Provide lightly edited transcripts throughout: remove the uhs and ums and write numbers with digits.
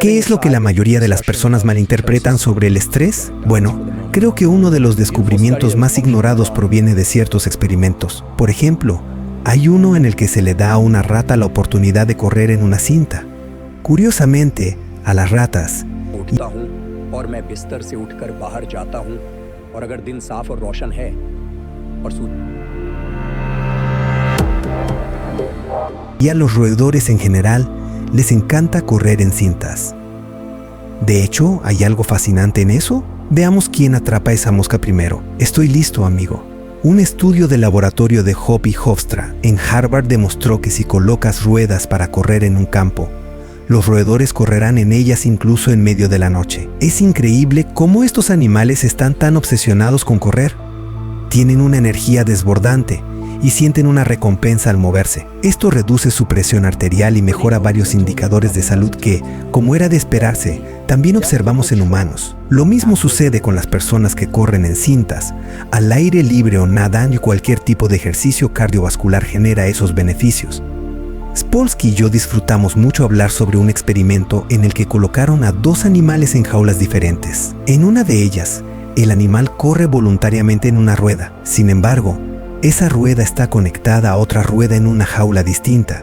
¿Qué es lo que la mayoría de las personas malinterpretan sobre el estrés? Bueno, creo que uno de los descubrimientos más ignorados proviene de ciertos experimentos. Por ejemplo, hay uno en el que se le da a una rata la oportunidad de correr en una cinta. Curiosamente, a las ratas y a los roedores en general les encanta correr en cintas. De hecho, ¿hay algo fascinante en eso? Veamos quién atrapa esa mosca primero. Estoy listo, amigo. Un estudio del laboratorio de Hoppe y Hofstra en Harvard demostró que si colocas ruedas para correr en un campo, los roedores correrán en ellas incluso en medio de la noche. Es increíble cómo estos animales están tan obsesionados con correr. Tienen una energía desbordante y sienten una recompensa al moverse. Esto reduce su presión arterial y mejora varios indicadores de salud que, como era de esperarse, también observamos en humanos. Lo mismo sucede con las personas que corren en cintas. Al aire libre o nadan y cualquier tipo de ejercicio cardiovascular genera esos beneficios. Spolsky y yo disfrutamos mucho hablar sobre un experimento en el que colocaron a dos animales en jaulas diferentes. En una de ellas, el animal corre voluntariamente en una rueda. Sin embargo, esa rueda está conectada a otra rueda en una jaula distinta,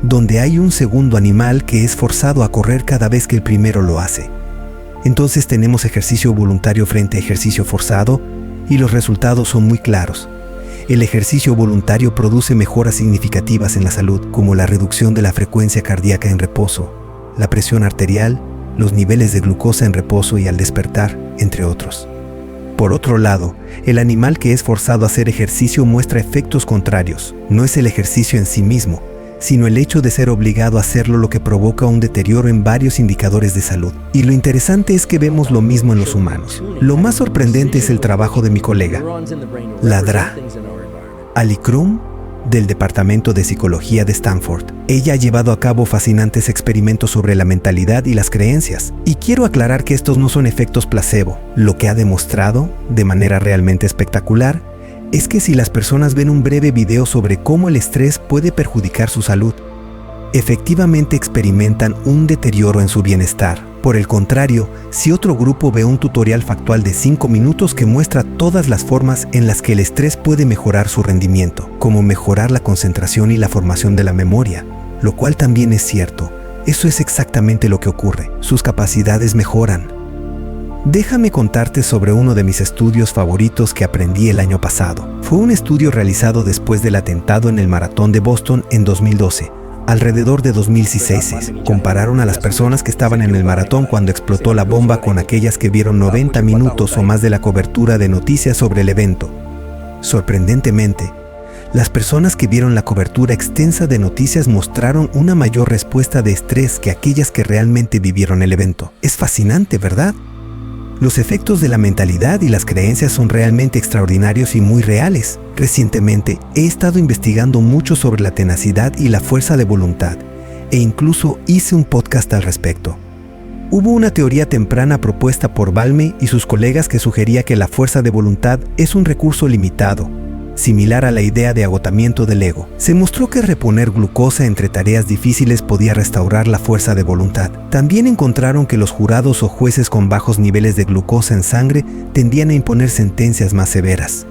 donde hay un segundo animal que es forzado a correr cada vez que el primero lo hace. Entonces tenemos ejercicio voluntario frente a ejercicio forzado y los resultados son muy claros. El ejercicio voluntario produce mejoras significativas en la salud, como la reducción de la frecuencia cardíaca en reposo, la presión arterial, los niveles de glucosa en reposo y al despertar, entre otros. Por otro lado, el animal que es forzado a hacer ejercicio muestra efectos contrarios. No es el ejercicio en sí mismo, sino el hecho de ser obligado a hacerlo lo que provoca un deterioro en varios indicadores de salud. Y lo interesante es que vemos lo mismo en los humanos. Lo más sorprendente es el trabajo de mi colega, Ladra Alicrum, del Departamento de Psicología de Stanford. Ella ha llevado a cabo fascinantes experimentos sobre la mentalidad y las creencias. Y quiero aclarar que estos no son efectos placebo. Lo que ha demostrado, de manera realmente espectacular, es que si las personas ven un breve video sobre cómo el estrés puede perjudicar su salud, efectivamente experimentan un deterioro en su bienestar. Por el contrario, si otro grupo ve un tutorial factual de 5 minutos que muestra todas las formas en las que el estrés puede mejorar su rendimiento, como mejorar la concentración y la formación de la memoria, lo cual también es cierto, eso es exactamente lo que ocurre, sus capacidades mejoran. Déjame contarte sobre uno de mis estudios favoritos que aprendí el año pasado. Fue un estudio realizado después del atentado en el Maratón de Boston en 2012. Alrededor de 2016, compararon a las personas que estaban en el maratón cuando explotó la bomba con aquellas que vieron 90 minutos o más de la cobertura de noticias sobre el evento. Sorprendentemente, las personas que vieron la cobertura extensa de noticias mostraron una mayor respuesta de estrés que aquellas que realmente vivieron el evento. Es fascinante, ¿verdad? Los efectos de la mentalidad y las creencias son realmente extraordinarios y muy reales. Recientemente he estado investigando mucho sobre la tenacidad y la fuerza de voluntad, e incluso hice un podcast al respecto. Hubo una teoría temprana propuesta por Balme y sus colegas que sugería que la fuerza de voluntad es un recurso limitado, similar a la idea de agotamiento del ego. Se mostró que reponer glucosa entre tareas difíciles podía restaurar la fuerza de voluntad. También encontraron que los jurados o jueces con bajos niveles de glucosa en sangre tendían a imponer sentencias más severas.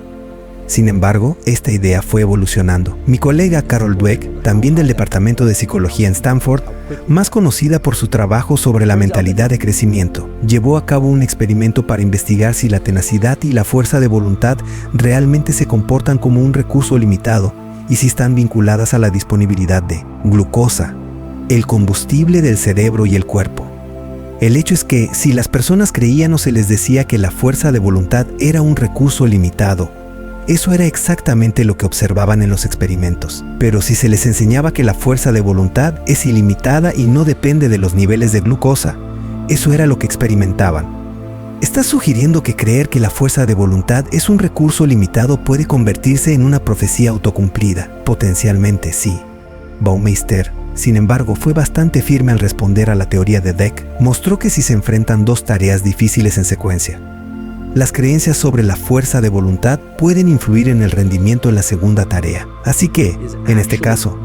Sin embargo, esta idea fue evolucionando. Mi colega Carol Dweck, también del Departamento de Psicología en Stanford, más conocida por su trabajo sobre la mentalidad de crecimiento, llevó a cabo un experimento para investigar si la tenacidad y la fuerza de voluntad realmente se comportan como un recurso limitado y si están vinculadas a la disponibilidad de glucosa, el combustible del cerebro y el cuerpo. El hecho es que si las personas creían o se les decía que la fuerza de voluntad era un recurso limitado, eso era exactamente lo que observaban en los experimentos. Pero si se les enseñaba que la fuerza de voluntad es ilimitada y no depende de los niveles de glucosa, eso era lo que experimentaban. ¿Estás sugiriendo que creer que la fuerza de voluntad es un recurso limitado puede convertirse en una profecía autocumplida? Potencialmente sí. Baumeister, sin embargo, fue bastante firme al responder a la teoría de Dweck. Mostró que si se enfrentan dos tareas difíciles en secuencia, las creencias sobre la fuerza de voluntad pueden influir en el rendimiento en la segunda tarea. Así que, en este caso,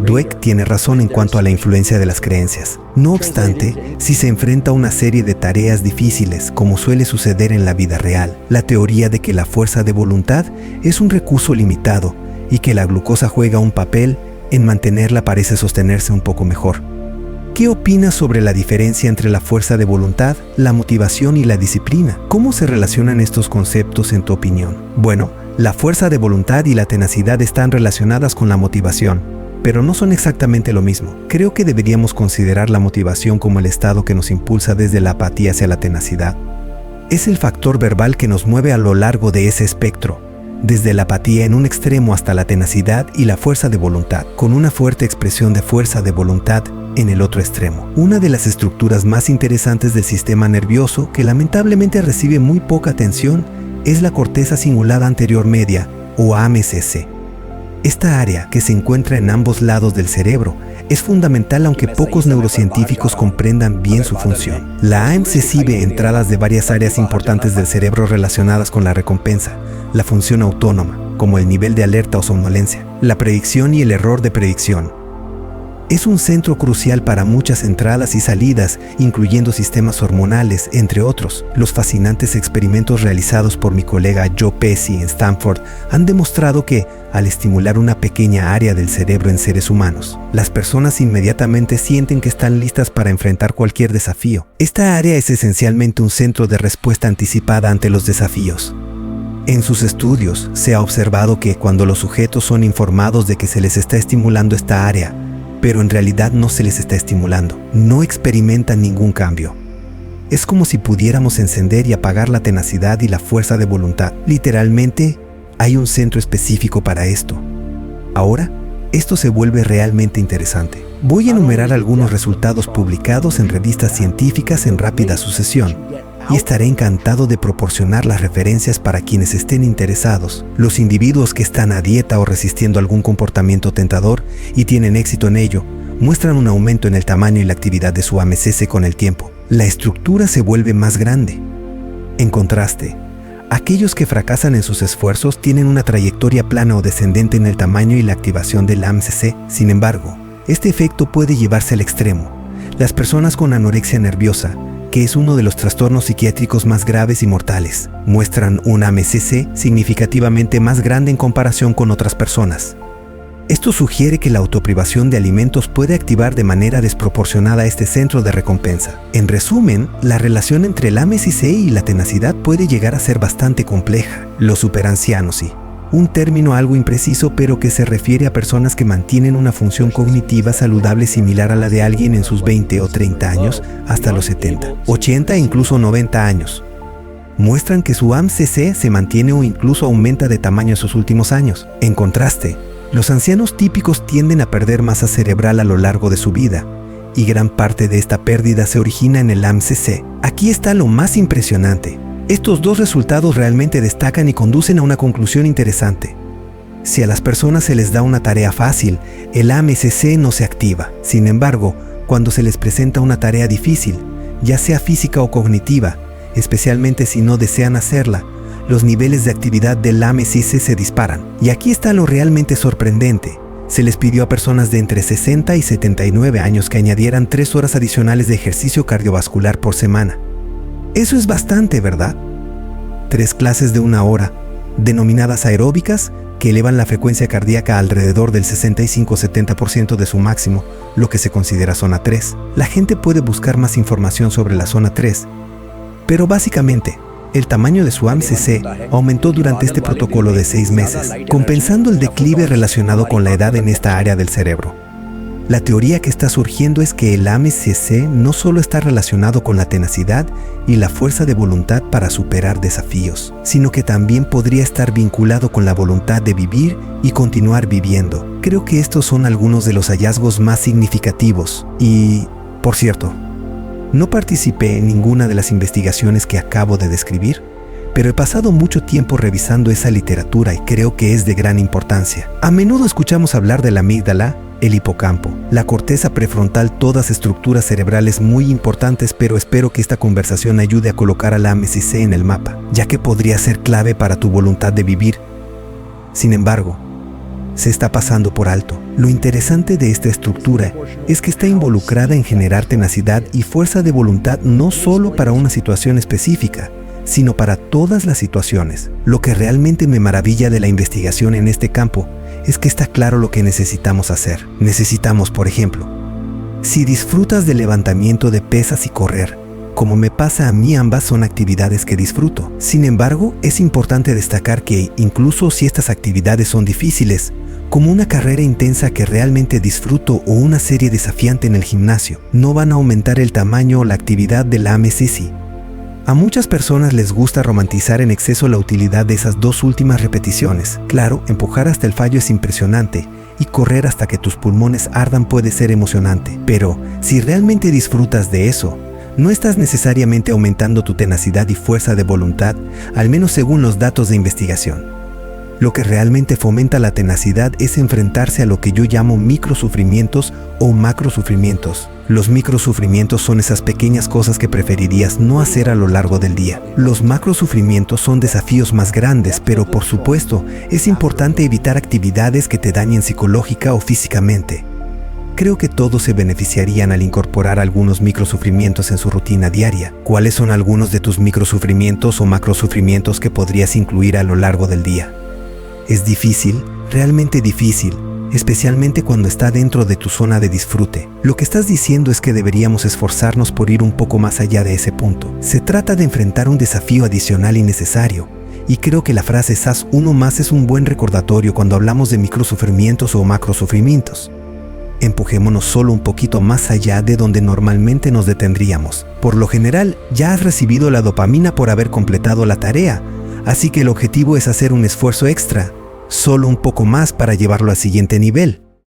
Dweck tiene razón en cuanto a la influencia de las creencias. No obstante, si se enfrenta a una serie de tareas difíciles, como suele suceder en la vida real, la teoría de que la fuerza de voluntad es un recurso limitado y que la glucosa juega un papel en mantenerla parece sostenerse un poco mejor. ¿Qué opinas sobre la diferencia entre la fuerza de voluntad, la motivación y la disciplina? ¿Cómo se relacionan estos conceptos en tu opinión? Bueno, la fuerza de voluntad y la tenacidad están relacionadas con la motivación, pero no son exactamente lo mismo. Creo que deberíamos considerar la motivación como el estado que nos impulsa desde la apatía hacia la tenacidad. Es el factor verbal que nos mueve a lo largo de ese espectro, desde la apatía en un extremo hasta la tenacidad y la fuerza de voluntad, con una fuerte expresión de fuerza de voluntad en el otro extremo. Una de las estructuras más interesantes del sistema nervioso, que lamentablemente recibe muy poca atención, es la corteza cingulada anterior media, o AMCC. Esta área, que se encuentra en ambos lados del cerebro, es fundamental aunque pocos neurocientíficos comprendan bien su función. La AMCC ve entradas de varias áreas importantes del cerebro relacionadas con la recompensa, la función autónoma, como el nivel de alerta o somnolencia, la predicción y el error de predicción. Es un centro crucial para muchas entradas y salidas, incluyendo sistemas hormonales, entre otros. Los fascinantes experimentos realizados por mi colega Joe Pesci en Stanford han demostrado que, al estimular una pequeña área del cerebro en seres humanos, las personas inmediatamente sienten que están listas para enfrentar cualquier desafío. Esta área es esencialmente un centro de respuesta anticipada ante los desafíos. En sus estudios, se ha observado que cuando los sujetos son informados de que se les está estimulando esta área, pero en realidad no se les está estimulando, no experimentan ningún cambio. Es como si pudiéramos encender y apagar la tenacidad y la fuerza de voluntad. Literalmente, hay un centro específico para esto. Ahora, esto se vuelve realmente interesante. Voy a enumerar algunos resultados publicados en revistas científicas en rápida sucesión, y estaré encantado de proporcionar las referencias para quienes estén interesados. Los individuos que están a dieta o resistiendo algún comportamiento tentador y tienen éxito en ello, muestran un aumento en el tamaño y la actividad de su AMCC con el tiempo. La estructura se vuelve más grande. En contraste, aquellos que fracasan en sus esfuerzos tienen una trayectoria plana o descendente en el tamaño y la activación del AMCC. Sin embargo, este efecto puede llevarse al extremo. Las personas con anorexia nerviosa, que es uno de los trastornos psiquiátricos más graves y mortales, muestran un AMCC significativamente más grande en comparación con otras personas. Esto sugiere que la autoprivación de alimentos puede activar de manera desproporcionada este centro de recompensa. En resumen, la relación entre el AMCC y la tenacidad puede llegar a ser bastante compleja. Los superancianos, sí. Un término algo impreciso, pero que se refiere a personas que mantienen una función cognitiva saludable similar a la de alguien en sus 20 o 30 años hasta los 70, 80 e incluso 90 años. Muestran que su AMCC se mantiene o incluso aumenta de tamaño en sus últimos años. En contraste, los ancianos típicos tienden a perder masa cerebral a lo largo de su vida, y gran parte de esta pérdida se origina en el AMCC. Aquí está lo más impresionante. Estos dos resultados realmente destacan y conducen a una conclusión interesante. Si a las personas se les da una tarea fácil, el AMCC no se activa. Sin embargo, cuando se les presenta una tarea difícil, ya sea física o cognitiva, especialmente si no desean hacerla, los niveles de actividad del AMCC se disparan. Y aquí está lo realmente sorprendente. Se les pidió a personas de entre 60 y 79 años que añadieran 3 horas adicionales de ejercicio cardiovascular por semana. Eso es bastante, ¿verdad? 3 clases de 1 hora, denominadas aeróbicas, que elevan la frecuencia cardíaca alrededor del 65-70% de su máximo, lo que se considera zona 3. La gente puede buscar más información sobre la zona 3, pero básicamente, el tamaño de su AMCC aumentó durante este protocolo de 6 meses, compensando el declive relacionado con la edad en esta área del cerebro. La teoría que está surgiendo es que el AMCC no solo está relacionado con la tenacidad y la fuerza de voluntad para superar desafíos, sino que también podría estar vinculado con la voluntad de vivir y continuar viviendo. Creo que estos son algunos de los hallazgos más significativos. Y, por cierto, no participé en ninguna de las investigaciones que acabo de describir, pero he pasado mucho tiempo revisando esa literatura y creo que es de gran importancia. A menudo escuchamos hablar de la amígdala el hipocampo, la corteza prefrontal, todas estructuras cerebrales muy importantes, pero espero que esta conversación ayude a colocar a la AMSC en el mapa, ya que podría ser clave para tu voluntad de vivir. Sin embargo, se está pasando por alto. Lo interesante de esta estructura es que está involucrada en generar tenacidad y fuerza de voluntad no solo para una situación específica, sino para todas las situaciones. Lo que realmente me maravilla de la investigación en este campo es que está claro lo que necesitamos hacer. Necesitamos, por ejemplo, si disfrutas del levantamiento de pesas y correr, como me pasa a mí, ambas son actividades que disfruto. Sin embargo, es importante destacar que incluso si estas actividades son difíciles, como una carrera intensa que realmente disfruto o una serie desafiante en el gimnasio, no van a aumentar el tamaño o la actividad de la AMSC. A muchas personas les gusta romantizar en exceso la utilidad de esas dos últimas repeticiones. Claro, empujar hasta el fallo es impresionante y correr hasta que tus pulmones ardan puede ser emocionante. Pero si realmente disfrutas de eso, no estás necesariamente aumentando tu tenacidad y fuerza de voluntad, al menos según los datos de investigación. Lo que realmente fomenta la tenacidad es enfrentarse a lo que yo llamo microsufrimientos o macrosufrimientos. Los microsufrimientos son esas pequeñas cosas que preferirías no hacer a lo largo del día. Los macrosufrimientos son desafíos más grandes, pero por supuesto, es importante evitar actividades que te dañen psicológica o físicamente. Creo que todos se beneficiarían al incorporar algunos microsufrimientos en su rutina diaria. ¿Cuáles son algunos de tus microsufrimientos o macrosufrimientos que podrías incluir a lo largo del día? Es difícil, realmente difícil, especialmente cuando está dentro de tu zona de disfrute. Lo que estás diciendo es que deberíamos esforzarnos por ir un poco más allá de ese punto. Se trata de enfrentar un desafío adicional y necesario, y creo que la frase "haz uno más" es un buen recordatorio cuando hablamos de microsufrimientos o macrosufrimientos. Empujémonos solo un poquito más allá de donde normalmente nos detendríamos. Por lo general, ya has recibido la dopamina por haber completado la tarea, así que el objetivo es hacer un esfuerzo extra, solo un poco más para llevarlo al siguiente nivel.